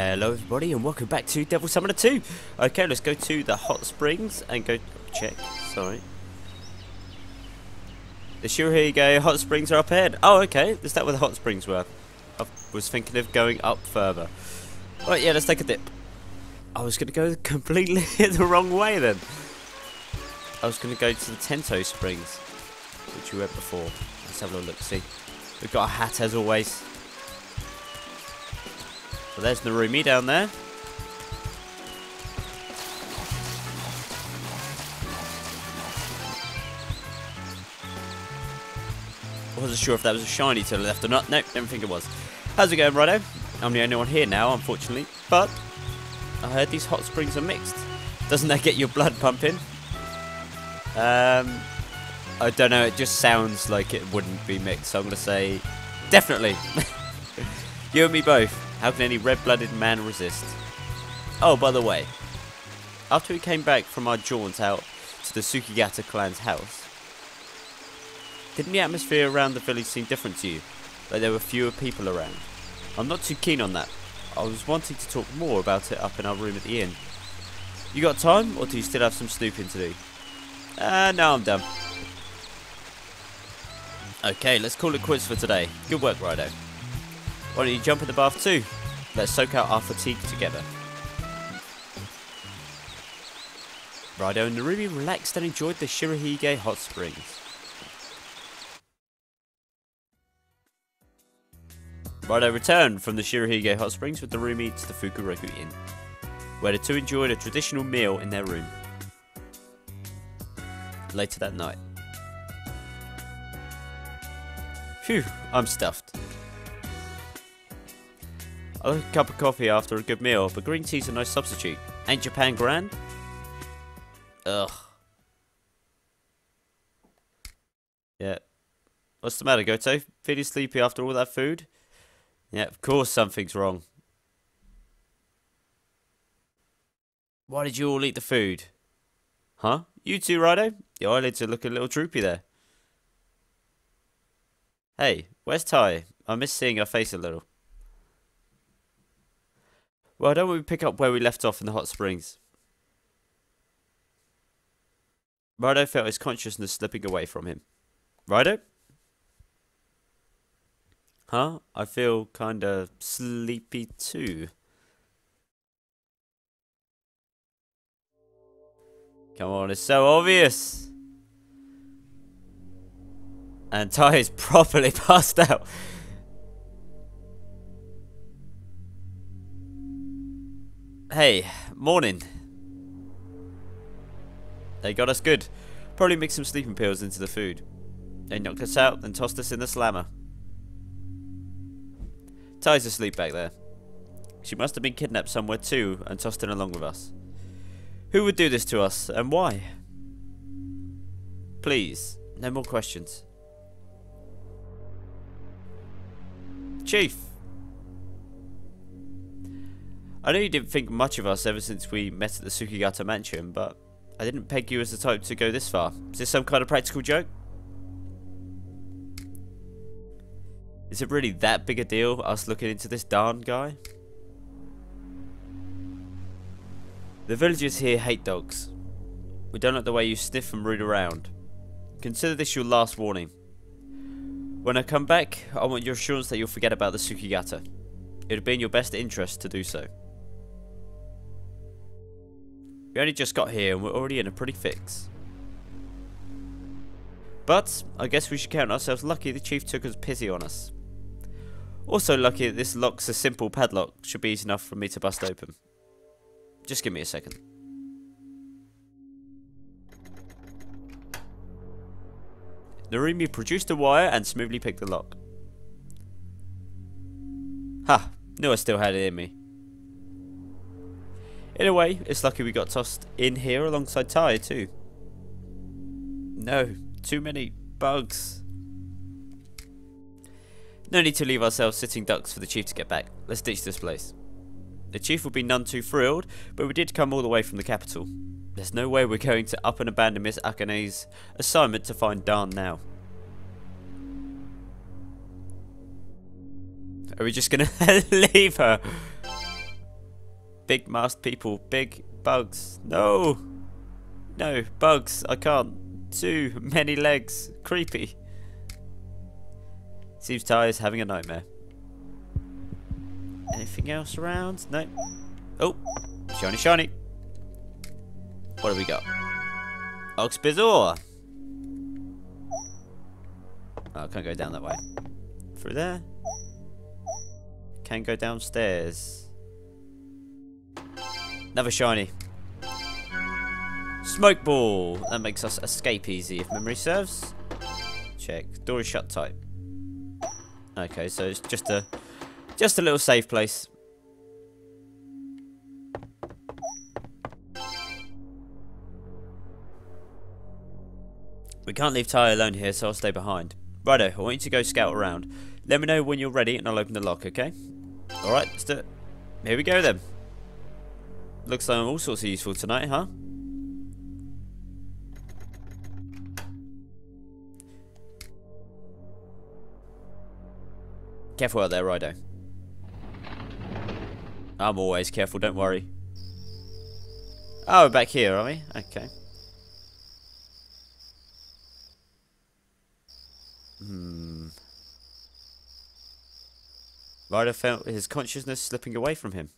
Hello everybody and welcome back to Devil Summoner 2. Okay, let's go to the hot springs and go check, sorry. Here you go, hot springs are up ahead. Oh okay, is that where the hot springs were? I was thinking of going up further. Alright, yeah, let's take a dip. I was going to go completely the wrong way then. I was going to go to the Tento Springs, which we went before. Let's have a little look, see. We've got a hat as always. So there's Narumi down there. I wasn't sure if that was a shiny to the left or not. Nope, didn't think it was. How's it going, Raidou? I'm the only one here now, unfortunately. But I heard these hot springs are mixed. Doesn't that get your blood pumping? I don't know, it just sounds like it wouldn't be mixed. So I'm going to say, definitely. You and me both. How can any red-blooded man resist? Oh, by the way, after we came back from our jaunt out to the Tsukigata clan's house, didn't the atmosphere around the village seem different to you? Like there were fewer people around? I'm not too keen on that. I was wanting to talk more about it up in our room at the inn. You got time, or do you still have some snooping to do? No, I'm done. Okay, let's call it quits for today. Good work, Raidou. Why don't you jump in the bath too? Let's soak out our fatigue together. Raidou and Narumi relaxed and enjoyed the Shirahige hot springs. Raidou returned from the Shirahige hot springs with Narumi to the Fukuroku Inn, where the two enjoyed a traditional meal in their room. Later that night. Phew, I'm stuffed. I like a cup of coffee after a good meal, but green tea's a nice substitute. Ain't Japan grand? Ugh. Yeah. What's the matter, Goto? Feeling sleepy after all that food? Yeah, of course something's wrong. Why did you all eat the food? Huh? You too, Raidou? Your eyelids are looking a little droopy there. Hey, where's Tai? I miss seeing her face a little. Well, don't we pick up where we left off in the hot springs? Raidou felt his consciousness slipping away from him. Raidou? Huh? I feel kinda sleepy too. Come on, it's so obvious. And Tai is properly passed out. Hey, morning. They got us good. Probably mixed some sleeping pills into the food. They knocked us out, then tossed us in the slammer. Tai's asleep back there. She must have been kidnapped somewhere too, and tossed in along with us. Who would do this to us, and why? Please, no more questions. Chief! I know you didn't think much of us ever since we met at the Tsukigata mansion, but I didn't peg you as the type to go this far. Is this some kind of practical joke? Is it really that big a deal, us looking into this darn guy? The villagers here hate dogs. We don't like the way you sniff and root around. Consider this your last warning. When I come back, I want your assurance that you'll forget about the Tsukigata. It would be in your best interest to do so. We only just got here and we're already in a pretty fix. But I guess we should count ourselves lucky the chief took his pity on us. Also lucky that this lock's a simple padlock, should be easy enough for me to bust open. Just give me a second. Narumi produced a wire and smoothly picked the lock. Ha! Knew I still had it in me. In a way, it's lucky we got tossed in here alongside Tai too. No, too many bugs. No need to leave ourselves sitting ducks for the chief to get back. Let's ditch this place. The chief will be none too thrilled, but we did come all the way from the capital. There's no way we're going to up and abandon Miss Akane's assignment to find Dan now. Are we just gonna leave her? Big masked people. Big bugs. No! No, bugs. I can't. Too many legs. Creepy. Seems Ty is having a nightmare. Anything else around? No. Oh! Shiny, shiny. What have we got? Oxbizor. Oh, I can't go down that way. Through there. Can go downstairs. Another shiny. Smoke ball. That makes us escape easy if memory serves. Check. Door is shut tight. Okay, so it's just a little safe place. We can't leave Ty alone here, so I'll stay behind. Righto, I want you to go scout around. Let me know when you're ready and I'll open the lock, okay? Alright, let's do it. Here we go then. Looks like I'm all sorts of useful tonight, huh? Careful out there, Raidou. I'm always careful, don't worry. Oh, we're back here, are we? Okay. Raidou felt his consciousness slipping away from him.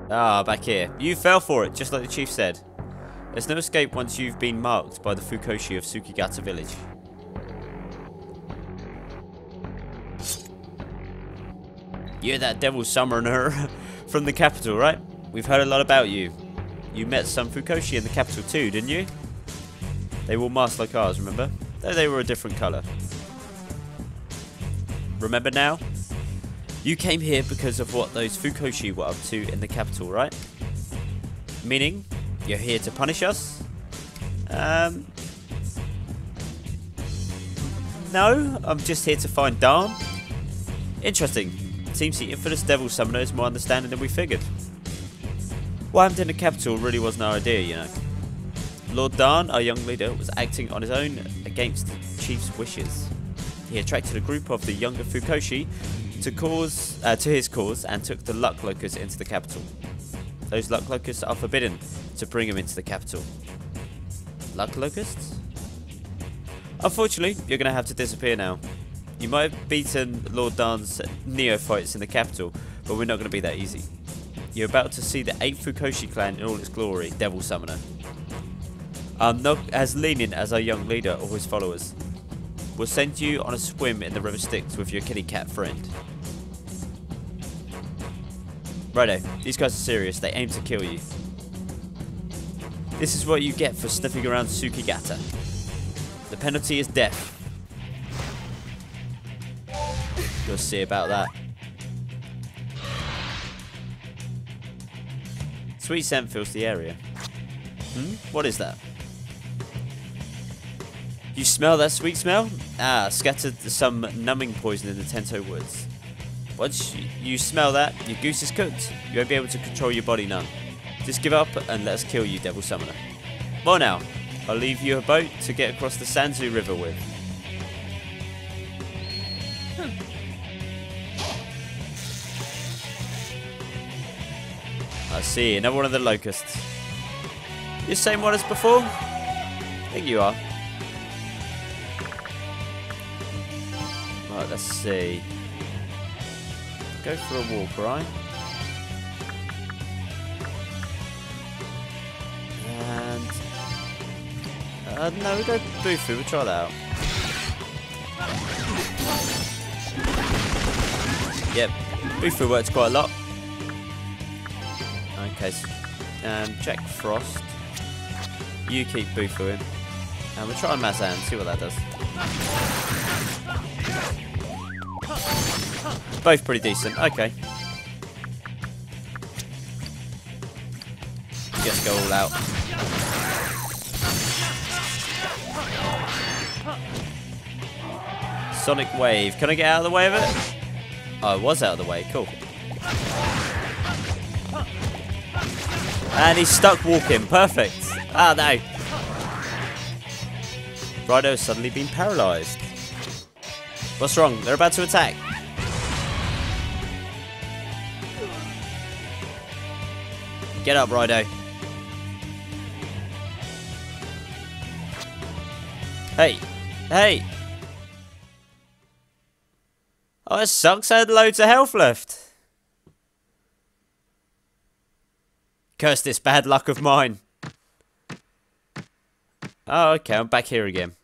Ah, back here. You fell for it, just like the chief said. There's no escape once you've been marked by the Fukoshi of Tsukigata village. You're that devil summoner from the capital, right? We've heard a lot about you. You met some Fukoshi in the capital too, didn't you? They wore masks like ours, remember? Though they were a different colour. Remember now? You came here because of what those Fukoshi were up to in the capital, right? Meaning, you're here to punish us? No, I'm just here to find Dan. Interesting. Seems the infamous devil summoner is more understanding than we figured. What happened in the capital really wasn't our idea, you know. Lord Dan, our young leader, was acting on his own against the chief's wishes. He attracted a group of the younger Fukoshi to his cause and took the luck locusts into the capital. Those luck locusts are forbidden to bring him into the capital. Luck locusts? Unfortunately, you're going to have to disappear now. You might have beaten Lord Dan's neophytes in the capital, but we're not going to be that easy. You're about to see the 8th Fukoshi clan in all its glory, Devil Summoner. I'm not as lenient as our young leader or his followers. We'll send you on a swim in the River Styx with your kitty cat friend. Righto, these guys are serious, they aim to kill you. This is what you get for sniffing around Tsukigata. The penalty is death. You'll see about that. Sweet scent fills the area. What is that? You smell that sweet smell? Ah, scattered some numbing poison in the Tento woods. Once you smell that, your goose is cooked. You won't be able to control your body none. Just give up and let us kill you, Devil Summoner. Well now, I'll leave you a boat to get across the Sanzu River with. I see, another one of the locusts. You the same one as before? I think you are. Right, let's see. Go for a walk, right? And no, we go Bufu. We'll try that out. Yep, Bufu works quite a lot. Okay, so, check Frost. You keep Bufu in. And we'll try Mazan, see what that does. Both pretty decent, okay. Just go all out. Sonic Wave. Can I get out of the way of it? Oh, I was out of the way. Cool. And he's stuck walking. Perfect. Ah, no. Raidou has suddenly been paralysed. What's wrong? They're about to attack. Get up, Raidou. Hey. Hey. Oh, that sucks. I had loads of health left. Curse this bad luck of mine. Oh, okay. I'm back here again.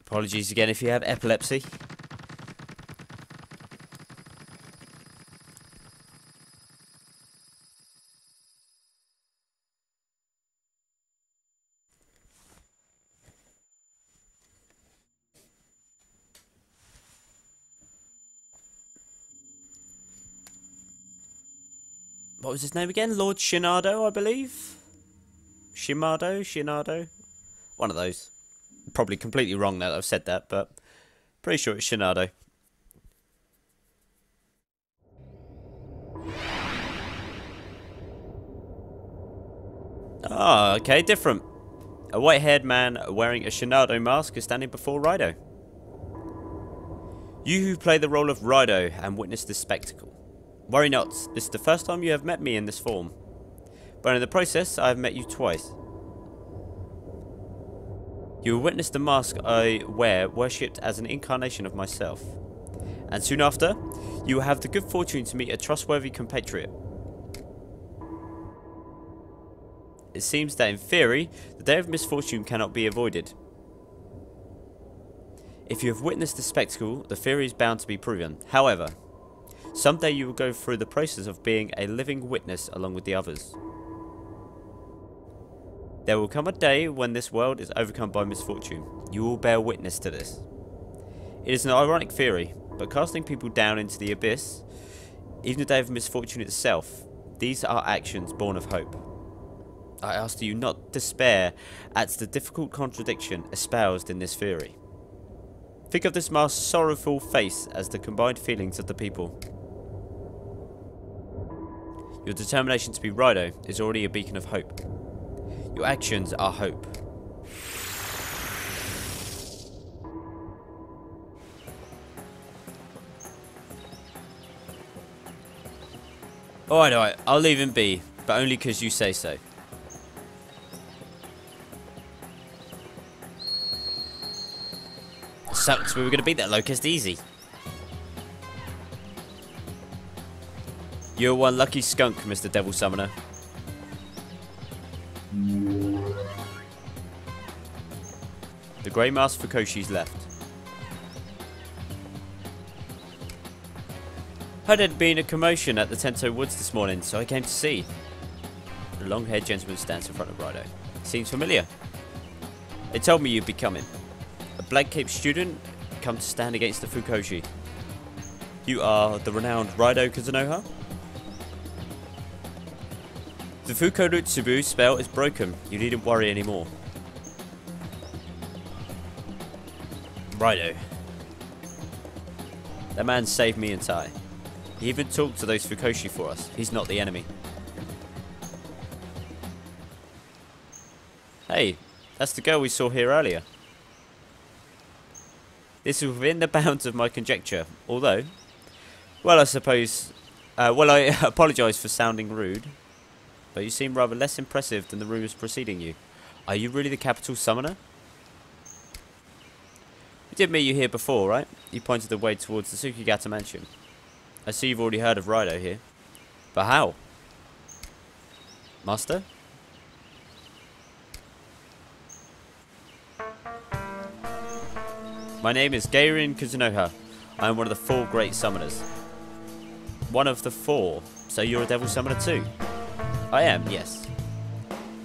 Apologies again if you have epilepsy. What was his name again? Lord Shinado, I believe? Shinado? One of those. Probably completely wrong now that I've said that, but pretty sure it's Shinado. Ah, okay, different. A white-haired man wearing a Shinado mask is standing before Raidou. You who play the role of Raidou and witness this spectacle. Worry not, this is the first time you have met me in this form. But in the process, I have met you twice. You will witness the mask I wear worshipped as an incarnation of myself. And soon after, you will have the good fortune to meet a trustworthy compatriot. It seems that in theory, the day of misfortune cannot be avoided. If you have witnessed the spectacle, the theory is bound to be proven. However, someday you will go through the process of being a living witness along with the others. There will come a day when this world is overcome by misfortune. You will bear witness to this. It is an ironic theory, but casting people down into the abyss, even the day of misfortune itself, these are actions born of hope. I ask you not despair at the difficult contradiction espoused in this theory. Think of this masked sorrowful face as the combined feelings of the people. Your determination to be Raidou is already a beacon of hope. Your actions are hope. Alright, I'll leave him be, but only because you say so. Sucks, we were going to beat that locust easy. You're one lucky skunk, Mr. Devil Summoner. The grey mask Fukoshi's left. Heard there'd been a commotion at the Tento Woods this morning, so I came to see. The long-haired gentleman stands in front of Raidou. Seems familiar. They told me you'd be coming. A black-caped student come to stand against the Fukoshi. You are the renowned Raidou Kuzunoha? The Fukorutsubu spell is broken. You needn't worry anymore. Raidou. That man saved me and Tai. He even talked to those Fukoshi for us. He's not the enemy. Hey, that's the girl we saw here earlier. This is within the bounds of my conjecture, although, well, I suppose, I apologise for sounding rude, but you seem rather less impressive than the rumours preceding you. Are you really the capital summoner? We did meet you here before, right? You pointed the way towards the Tsukigata mansion. I see you've already heard of Raidou here. But how? Master? My name is Raidou Kuzunoha. I am one of the 4 great summoners. One of the 4? So you're a devil summoner too? I am, yes.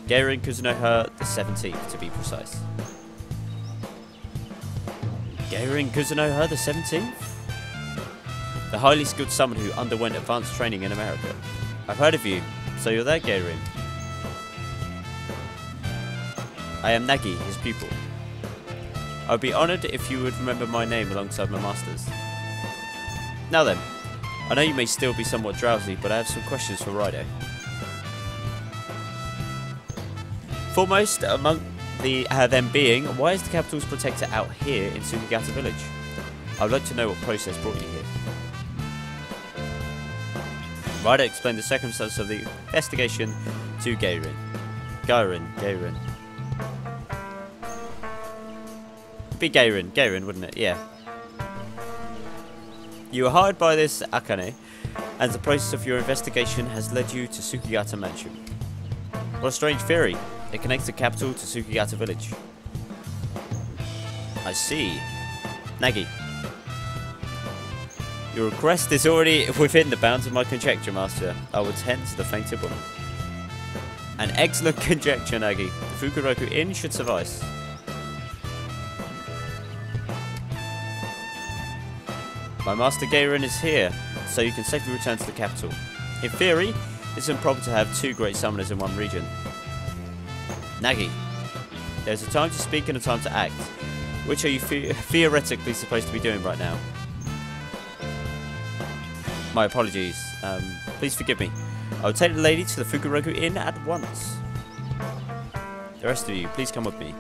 Raidou Kuzunoha the 17th, to be precise. Raidou Kuzunoha the 17th? The highly skilled summoner who underwent advanced training in America. I've heard of you, so you're there, Raidou. I am Nagi, his pupil. I would be honoured if you would remember my name alongside my master's. Now then, I know you may still be somewhat drowsy, but I have some questions for Raidou. Foremost among them being, why is the capital's protector out here in Sukigata village? I would like to know what process brought you here. Raidou explained the circumstances of the investigation to Gairin. Gairin. Be Gairin, wouldn't it? Yeah. You were hired by this Akane, and the process of your investigation has led you to Sukigata Mansion. What a strange theory. It connects the capital to Sukigata village. I see. Nagi. Your request is already within the bounds of my conjecture, Master. I will tend to the fainted woman. An excellent conjecture, Nagi. The Fukuroku Inn should suffice. My Master Gairin is here, so you can safely return to the capital. In theory, it's improper to have two great summoners in one region. Nagi, there's a time to speak and a time to act. Which are you theoretically supposed to be doing right now? My apologies. Please forgive me. I will take the lady to the Fukuroku Inn at once. The rest of you, please come with me.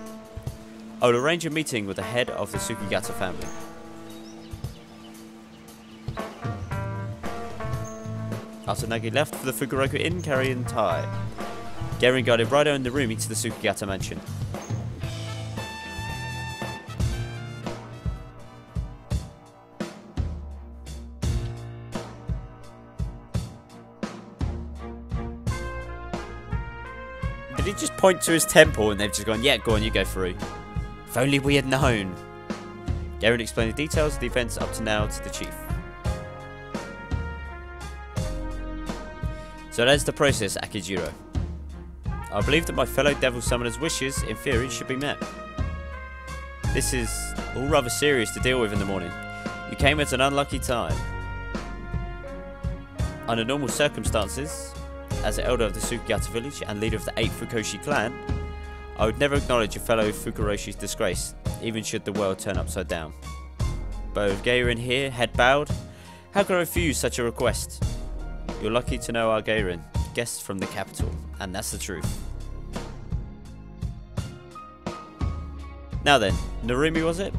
I will arrange a meeting with the head of the Sukigata family. After Nagi left for the Fukuroku Inn carrying Tai, Gairin guided Raidou and Narumi to the Sukigata mansion. Did he just point to his temple and they've just gone, yeah, go on, you go through. If only we had known. Gairin explained the details of the events up to now to the chief. So that's the process, Akijiro. I believe that my fellow Devil Summoner's wishes, in theory, should be met. This is all rather serious to deal with in the morning. You came at an unlucky time. Under normal circumstances, as the elder of the Sukigata village and leader of the 8th Fukoshi clan, I would never acknowledge a fellow Fukuroshi's disgrace, even should the world turn upside down. But with Gairin here, head bowed, how can I refuse such a request? You're lucky to know our Gairin, guests from the capital, and that's the truth. Now then, Narumi was it?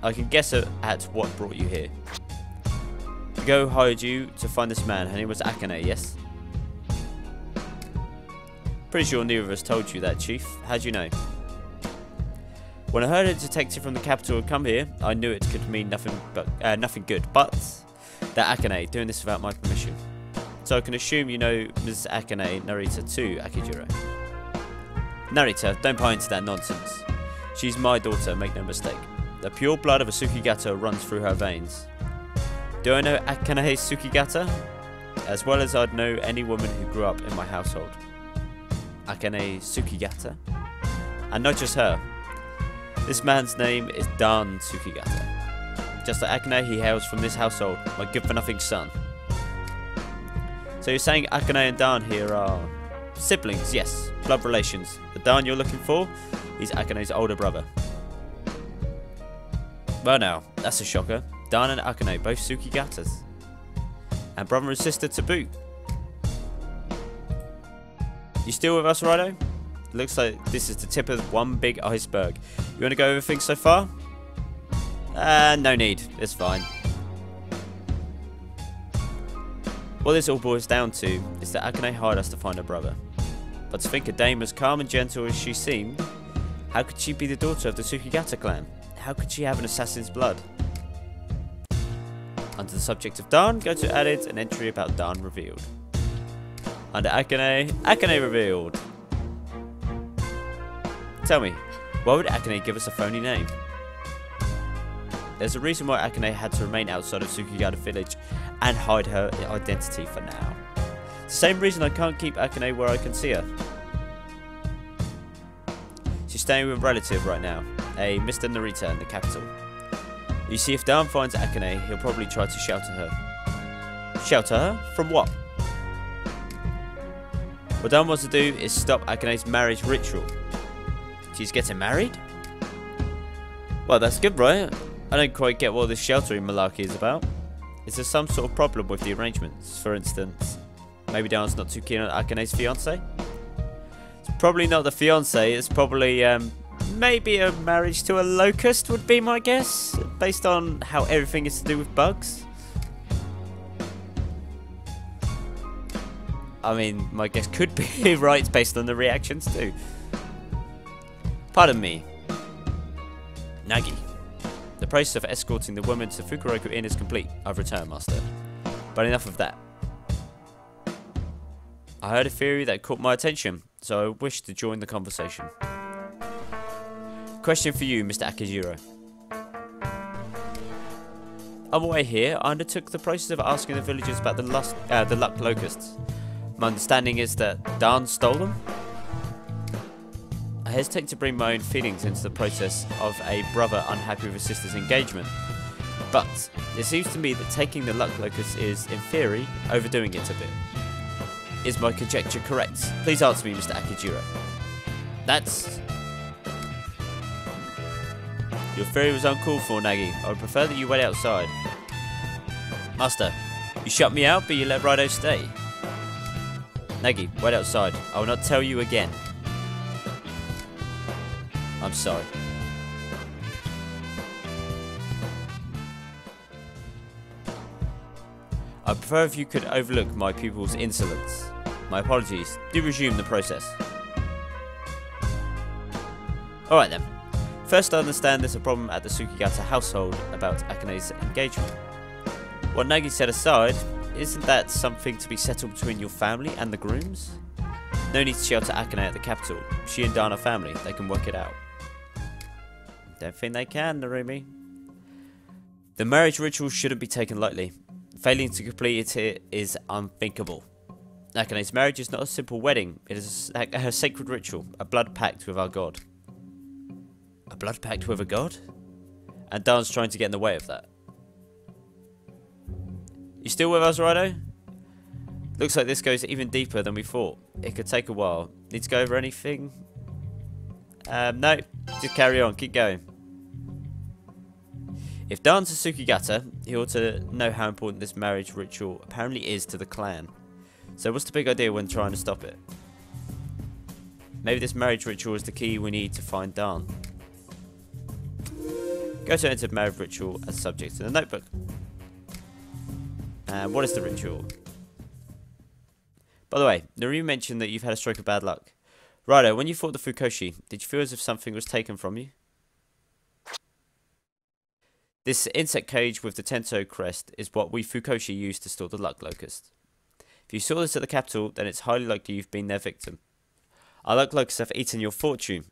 I can guess at what brought you here. Go hired you to find this man, her name was Akane, yes? Pretty sure neither of us told you that, Chief. How'd you know? When I heard a detective from the capital had come here, I knew it could mean nothing good, but that Akane doing this without my permission. So I can assume you know Ms. Akane Narita too, Akijiro. Narita, don't buy into that nonsense. She's my daughter, make no mistake. The pure blood of a Sukigata runs through her veins. Do I know Akane Sukigata? As well as I'd know any woman who grew up in my household. Akane Sukigata? And not just her. This man's name is Dan Sukigata. Just like Akane, he hails from this household, my good-for-nothing son. So you're saying Akane and Dan here are siblings? Yes, blood relations. The Dan you're looking for is Akane's older brother. Well now, that's a shocker. Dan and Akane, both Sukigatas. And brother and sister to boot. You still with us, Raidou? Looks like this is the tip of one big iceberg. You want to go over things so far? No need. It's fine. What this all boils down to is that Akane hired us to find her brother. But to think a dame as calm and gentle as she seemed, how could she be the daughter of the Sukigata clan? How could she have an assassin's blood? Under the subject of Dan, go to added an entry about Dan revealed. Under Akane, Akane revealed. Tell me, why would Akane give us a phony name? There's a reason why Akane had to remain outside of Sukigata village and hide her identity for now. Same reason I can't keep Akane where I can see her. She's staying with a relative right now, a Mr. Narita in the capital. You see, if Dan finds Akane, he'll probably try to shelter her. Shelter her? From what? What Dan wants to do is stop Akane's marriage ritual. She's getting married? Well, that's good, right? I don't quite get what this sheltering malarkey is about. Is there some sort of problem with the arrangements? For instance, maybe Dan's not too keen on Akane's fiancé? It's Probably not the fiance. It's probably maybe a marriage to a locust would be my guess, based on how everything is to do with bugs. I mean, my guess could be right based on the reactions too. Pardon me. Nagi. The process of escorting the woman to Fukuroku Inn is complete. I've returned, Master. But enough of that. I heard a theory that caught my attention, so I wish to join the conversation. Question for you, Mr. Akijiro. On my way here, I undertook the process of asking the villagers about the luck locusts. My understanding is that Dan stole them? I hesitate to bring my own feelings into the process of a brother unhappy with his sister's engagement. But it seems to me that taking the luck locust is, in theory, overdoing it a bit. Is my conjecture correct? Please answer me, Mr. Akijiro. That's... Your theory was uncalled for, Nagi. I would prefer that you wait outside. Master, you shut me out, but you let Raidou stay. Nagi, wait outside. I will not tell you again. I'm sorry. I prefer if you could overlook my pupil's insolence. My apologies. Do resume the process. Alright then. First, I understand there's a problem at the Tsukigata household about Akane's engagement. What Nagi said aside, isn't that something to be settled between your family and the grooms? No need to shout to Akane at the capital. She and Dan are family. They can work it out. Don't think they can, Narumi. The marriage ritual shouldn't be taken lightly. Failing to complete it is unthinkable. Akane's marriage is not a simple wedding. It is a sacred ritual, a blood pact with our god. A blood pact with a god? And Dan's trying to get in the way of that. You still with us, Raidou? Looks like this goes even deeper than we thought. It could take a while. Need to go over anything? No. Just carry on. Keep going. If Dan's a Tsukigata, he ought to know how important this marriage ritual apparently is to the clan. So what's the big idea when trying to stop it? Maybe this marriage ritual is the key we need to find Dan. Go to enter marriage ritual as subject in the notebook. And what is the ritual? By the way, Narumi mentioned that you've had a stroke of bad luck. Raidou, when you fought the Fukoshi, did you feel as if something was taken from you? This insect cage with the Tento crest is what we Fukoshi use to store the luck locust. If you saw this at the capital, then it's highly likely you've been their victim. Our luck locusts have eaten your fortune.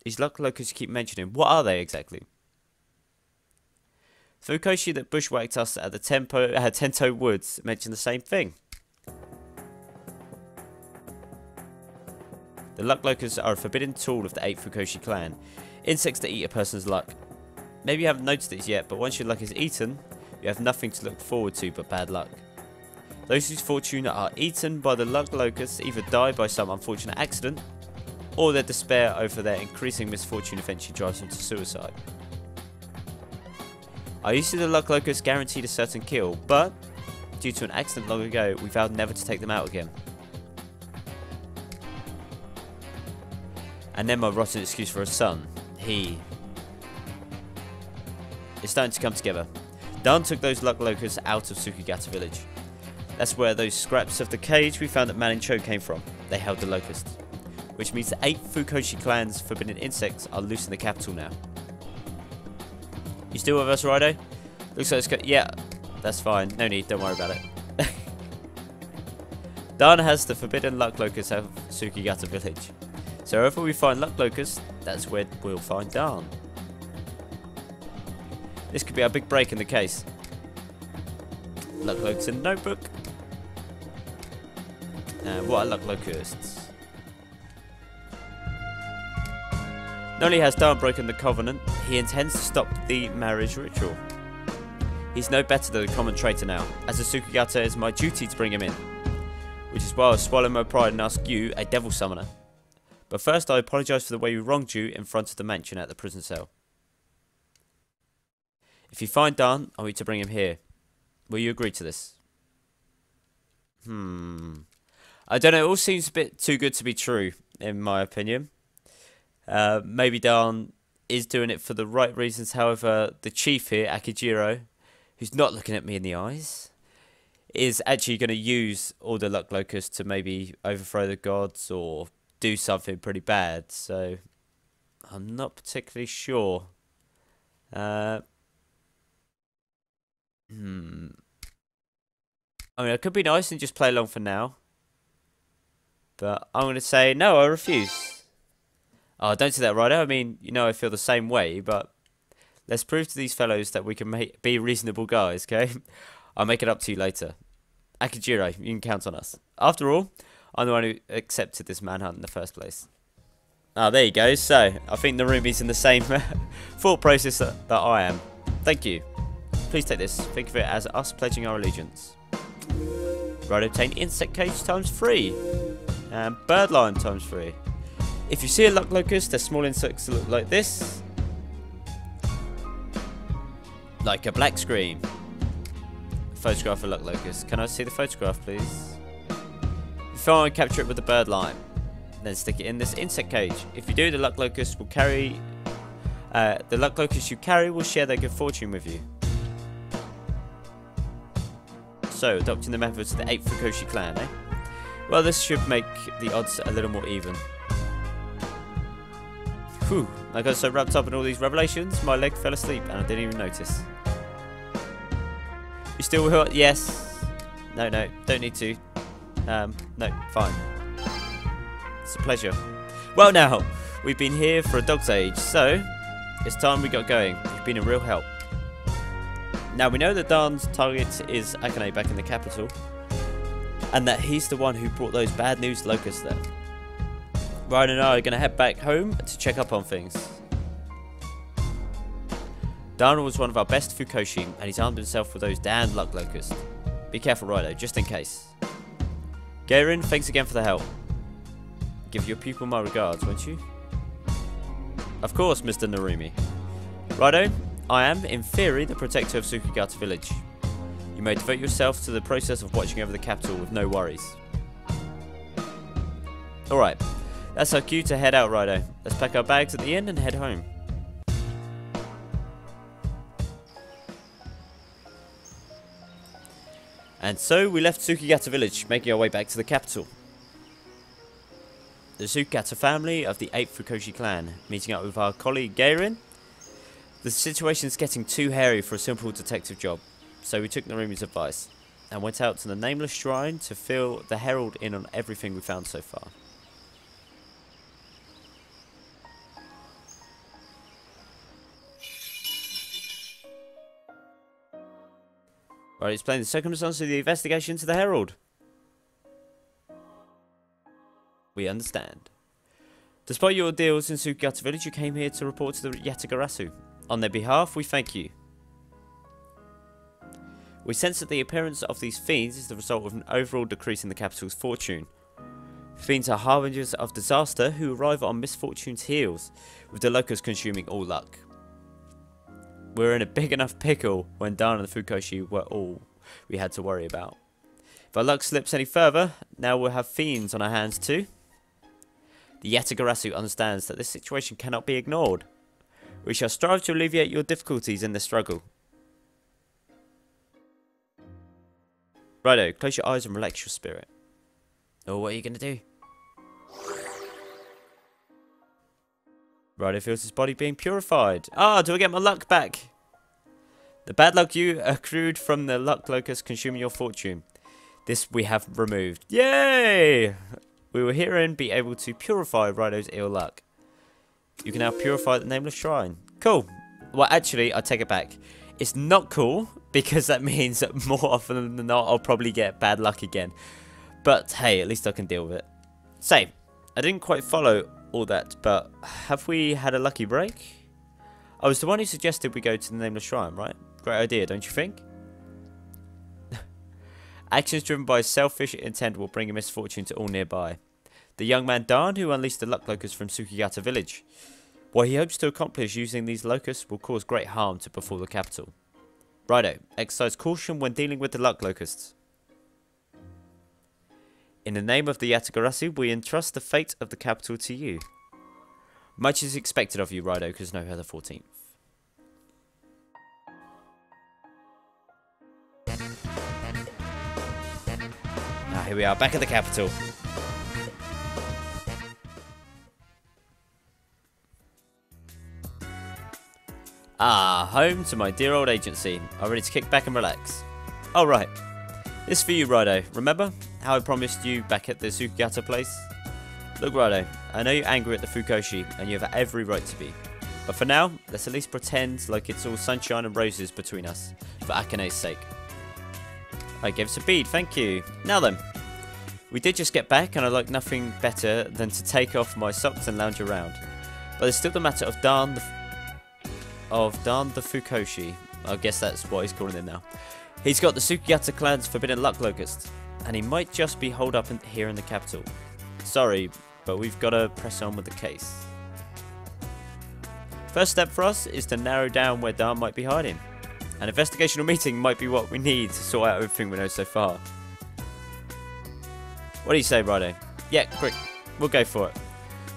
These luck locusts you keep mentioning, what are they exactly? Fukoshi that bushwhacked us at the Tento Woods mentioned the same thing. The luck locusts are a forbidden tool of the 8th Fukoshi clan. Insects that eat a person's luck. Maybe you haven't noticed it yet, but once your luck is eaten, you have nothing to look forward to but bad luck. Those whose fortune are eaten by the luck locusts either die by some unfortunate accident, or their despair over their increasing misfortune eventually drives them to suicide. I used to the luck locusts guaranteed a certain kill, but due to an accident long ago, we vowed never to take them out again. And then my rotten excuse for a son. It's starting to come together. Dan took those luck locusts out of Tsukigata village. That's where those scraps of the cage we found at Manincho came from. They held the locusts. Which means the 8 Fukoshi clan's forbidden insects are loose in the capital now. You still with us, Raidou? Looks like it's yeah, that's fine. No need, don't worry about it. Dan has the forbidden luck locusts out of Tsukigata village. So wherever we find luck locusts, that's where we'll find Dan. This could be our big break in the case. Luck locusts in the notebook. And what are luck locusts? Not only has Dan broken the covenant, he intends to stop the marriage ritual. He's no better than a common traitor now. As a Tsukigata, it is my duty to bring him in. Which is why I'll swallow my pride and ask you, a devil summoner. But first I apologise for the way we wronged you in front of the mansion at the prison cell. If you find Dan, I want you to bring him here. Will you agree to this? I don't know, it all seems a bit too good to be true. in my opinion. Maybe Dan is doing it for the right reasons. However, the chief here, Akijiro, who's not looking at me in the eyes, is actually going to use all the luck locusts to maybe overthrow the gods or do something pretty bad. So I'm not particularly sure. I mean, I could be nice and just play along for now. But I'm going to say, no, I refuse. Oh, don't say that, Ryder. I mean, you know I feel the same way, but let's prove to these fellows that we can be reasonable guys, okay? I'll make it up to you later. Akijiro, you can count on us. After all, I'm the one who accepted this manhunt in the first place. Ah, there you go. So, I think Narumi's in the same thought process that I am. Thank you. Please take this. Think of it as us pledging our allegiance. Right, obtain insect cage ×3. And birdline ×3. If you see a luck locust, they're small insects that look like this. Like a black screen. Photograph of luck locust. Can I see the photograph, please? If you find, capture it with the bird line. Then stick it in this insect cage. If you do, the luck locust will carry. The luck locust you carry will share their good fortune with you. So, adopting the methods of the 8th Fukoshi clan, eh? Well, this should make the odds a little more even. Whew, I got so wrapped up in all these revelations, my leg fell asleep and I didn't even notice. You still will? Yes. No, don't need to. No, fine. It's a pleasure. Well now, we've been here for a dog's age, so it's time we got going. You've been a real help. Now we know that Dan's target is Akane back in the capital, and that he's the one who brought those bad news locusts there. Ryan and I are going to head back home to check up on things. Dan was one of our best Fukoshi, and he's armed himself with those damned luck locusts. Be careful, Raidou, just in case. Garen, thanks again for the help. Give your pupil my regards, won't you? Of course, Mr. Narumi. Raidou, I am, in theory, the protector of Tsukigata village. You may devote yourself to the process of watching over the capital with no worries. Alright, that's our cue to head out, Raidou. Let's pack our bags at the inn and head home. And so we left Tsukigata village, making our way back to the capital. The Tsukigata family of the 8th Fukoshi clan, meeting up with our colleague Garen. The situation's getting too hairy for a simple detective job, so we took Narumi's advice and went out to the Nameless Shrine to fill the Herald in on everything we found so far. Right, explain the circumstances of the investigation to the Herald. We understand. Despite your deals in Tsukigata village, you came here to report to the Yatagarasu. On their behalf, we thank you. We sense that the appearance of these fiends is the result of an overall decrease in the capital's fortune. Fiends are harbingers of disaster who arrive on misfortune's heels, with the locusts consuming all luck. We're in a big enough pickle when Dan and the Fukoshi were all we had to worry about. If our luck slips any further, now we'll have fiends on our hands too. The Yatagarasu understands that this situation cannot be ignored. We shall strive to alleviate your difficulties in the struggle. Righto, close your eyes and relax your spirit. Oh, what are you going to do? Righto feels his body being purified. Ah, do I get my luck back? The bad luck you accrued from the luck locust consuming your fortune. This we have removed. Yay! We will herein be able to purify Raidou's ill luck. You can now purify the Nameless Shrine. Cool. Well, actually, I take it back. It's not cool, because that means that more often than not, I'll probably get bad luck again. But, hey, at least I can deal with it. So, I didn't quite follow all that, but have we had a lucky break? I was the one who suggested we go to the Nameless Shrine, right? Great idea, don't you think? Actions driven by selfish intent will bring a misfortune to all nearby. The young man Dan, who unleashed the luck locusts from Tsukigata village. What he hopes to accomplish using these locusts will cause great harm to befall the capital. Righto, exercise caution when dealing with the luck locusts. In the name of the Yatagarasu, we entrust the fate of the capital to you. Much is expected of you, Raidou Kuzunoha the 14th. Now here we are, back at the capital. Ah, home to my dear old agency. I'm ready to kick back and relax. Oh right, this is for you, Raidou. Remember how I promised you back at the Sukiyata place? Look, Raidou, I know you're angry at the Fukoshi, and you have every right to be. But for now, let's at least pretend like it's all sunshine and roses between us, for Akane's sake. I gave us a bead, thank you. Now then, we did just get back, and I like nothing better than to take off my socks and lounge around. But there's still the matter of Dan the Fukoshi. I guess that's what he's calling him now. He's got the Sukiyata clan's forbidden luck locust, and he might just be holed up here in the capital. Sorry, but we've got to press on with the case. First step for us is to narrow down where Dan might be hiding. An investigational meeting might be what we need to sort out everything we know so far. What do you say, Raidou? Yeah, quick, we'll go for it.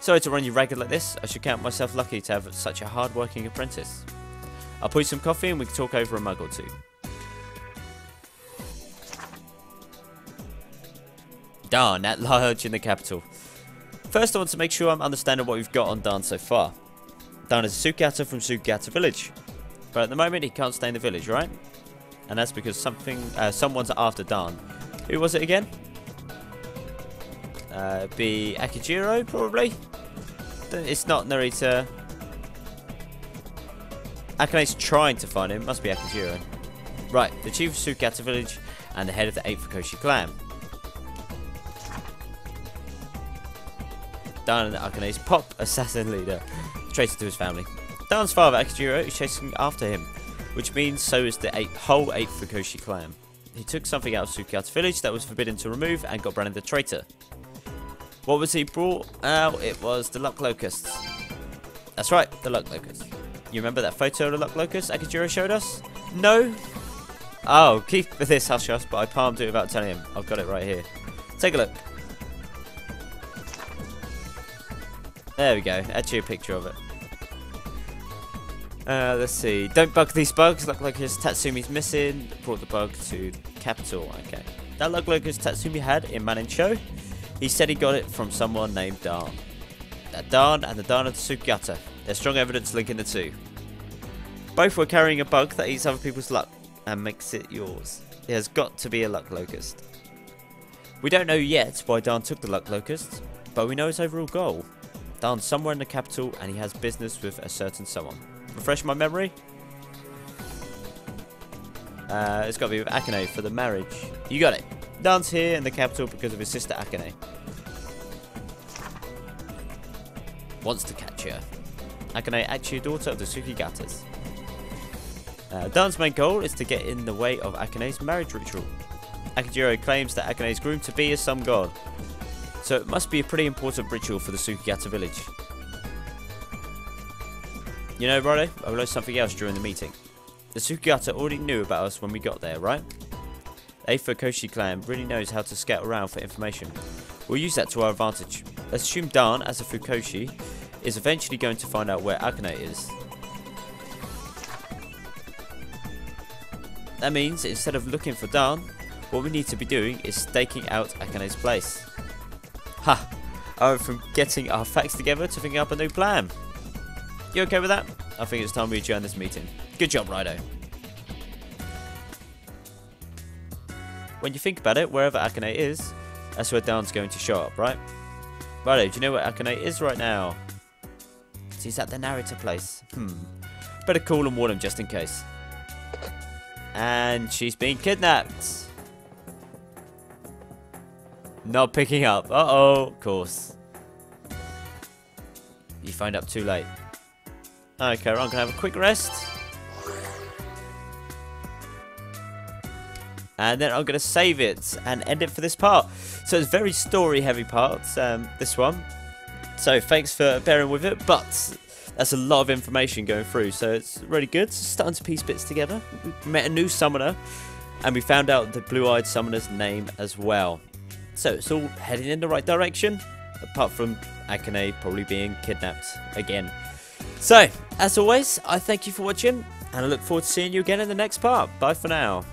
Sorry to run you ragged like this. I should count myself lucky to have such a hard-working apprentice. I'll pour you some coffee and we can talk over a mug or two. Darn, that large in the capital. First, I want to make sure I'm understanding what we've got on Dan so far. Dan is a Sukiyata from Sukiyata village. But at the moment, he can't stay in the village, right? And that's because someone's after Dan. Who was it again? Be Akijiro, probably? It's not Narita. Akane's trying to find him. Must be Akijiro. Right, the chief of Sukiyata village and the head of the 8th Fukoshi clan. Dan and Akane's pop assassin leader, traitor to his family. Dan's father, Akijiro, is chasing after him, which means so is the whole 8th Fukoshi clan. He took something out of Sukiyata village that was forbidden to remove and got branded a traitor. What was he brought out? It was the luck locusts. That's right, the luck locusts. You remember that photo of the luck locust Akijiro showed us? No? Oh, keep this hush hush, but I palmed it without telling him. I've got it right here. Take a look. There we go. Actually, a picture of it. Let's see. Don't bug these bugs. Luck locust Tatsumi's missing. Brought the bug to the capital. Okay. That luck locust Tatsumi had in Manincho. He said he got it from someone named Dan. That Dan and the Dan of the Sukiyata. There's strong evidence linking the two. Both were carrying a bug that eats other people's luck and makes it yours. It has got to be a luck locust. We don't know yet why Dan took the luck locust, but we know his overall goal. Dan's somewhere in the capital and he has business with a certain someone. Refresh my memory? It's got to be with Akane for the marriage. You got it. Dan's here in the capital because of his sister Akane. Wants to catch her. Akane, actually a daughter of the Sukigatas. Dan's main goal is to get in the way of Akane's marriage ritual. Akijiro claims that Akane is groomed to be a sun god. So it must be a pretty important ritual for the Sukiyata village. You know, Raidou, I realized something else during the meeting. The Sukiyata already knew about us when we got there, right? The 8th Fukoshi clan really knows how to scout around for information. We'll use that to our advantage. Let's assume Dan, as a Fukoshi, is eventually going to find out where Akane is. That means, instead of looking for Dan, what we need to be doing is staking out Akane's place. Ha! I went from getting our facts together to thinking up a new plan. You okay with that? I think it's time we adjourn this meeting. Good job, Raidou. When you think about it, wherever Akane is, that's where Dan's going to show up, right? Raidou, do you know where Akane is right now? She's at the narrator place. Better call and warn him just in case. And she's being kidnapped. Not picking up. Uh-oh, of course. You phoned up too late. Okay, I'm going to have a quick rest. And then I'm going to save it and end it for this part. So it's very story heavy parts, this one. So thanks for bearing with it, but that's a lot of information going through. So it's really good. Starting to piece bits together. We met a new summoner and we found out the blue-eyed summoner's name as well. So it's all heading in the right direction, apart from Akane probably being kidnapped again. So, as always, I thank you for watching, and I look forward to seeing you again in the next part. Bye for now.